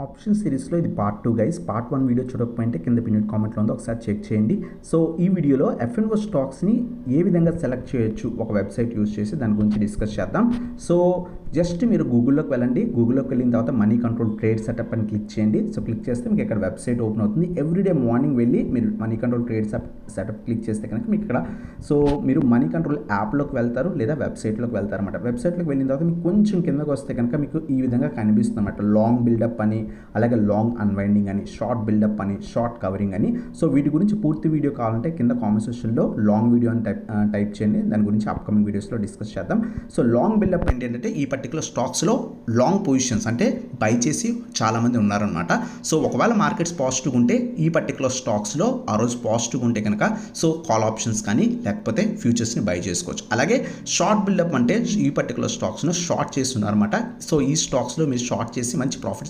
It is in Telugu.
ఆప్షన్ సిరీస్లో ఇది పార్ట్ 2 గైస్. పార్ట్ 1 వీడియో చూడకపోయింటే కింద పిన్నెడ్ కామెంట్లో ఉందో ఒకసారి చెక్ చేయండి. సో ఈ వీడియోలో ఎఫ్ఎన్ఓ స్టాక్స్ని ఏ విధంగా సెలెక్ట్ చేయొచ్చు ఒక వెబ్సైట్ యూజ్ చేసి దాని గురించి డిస్కస్ చేద్దాం. సో జస్ట్ మీరు గూగుల్లోకి వెళ్ళండి. గూగుల్లోకి వెళ్ళిన తర్వాత మనీ కంట్రోల్ ట్రేడ్ సెటప్ అని క్లిక్ చేయండి. సో క్లిక్ చేస్తే మీకు ఇక్కడ వెబ్సైట్ ఓపెన్ అవుతుంది. ఎవ్రీడే మార్నింగ్ వెళ్ళి మీరు money control trade setup click చేస్తే కనుక మీకు ఇక్కడ సో మీరు మనీ కంట్రోల్ యాప్లోకి వెళ్తారు లేదా వెబ్సైట్లోకి వెళ్తారు అనమాట. వెబ్సైట్లోకి వెళ్ళిన తర్వాత మీకు కొంచెం కిందకు వస్తే కనుక మీకు ఈ విధంగా కనిపిస్తుంది అనమాట. లాంగ్ బిల్డప్ అని, అలాగే లాంగ్ అన్వైండింగ్ అని, షార్ట్ బిల్డప్ అని, షార్ట్ కవరింగ్ అని. సో వీటి గురించి పూర్తి వీడియో కావాలంటే కింద కామెంట్ సెక్షన్లో లాంగ్ వీడియో అని టైప్ చేయండి. దాని గురించి అప్కమింగ్ వీడియోస్లో డిస్కస్ చేద్దాం. సో లాంగ్ బిల్డప్ ఏంటంటే ఈ పర్టికులర్ స్టాక్స్లో లాంగ్ పొజిషన్స్ అంటే బై చేసి చాలామంది ఉన్నారనమాట. సో ఒకవేళ మార్కెట్స్ పాజిటివ్ ఉంటే ఈ పర్టికులర్ స్టాక్స్లో ఆ రోజు పాజిటివ్ ఉంటే కనుక సో కాల్ ఆప్షన్స్ కానీ లేకపోతే ఫ్యూచర్స్ని బై చేసుకోవచ్చు. అలాగే షార్ట్ బిల్డప్ అంటే ఈ పర్టికులర్ స్టాక్స్ను షార్ట్ చేస్తున్నారన్నమాట. సో ఈ స్టాక్స్లో మీరు షార్ట్ చేసి మంచి ప్రాఫిట్స్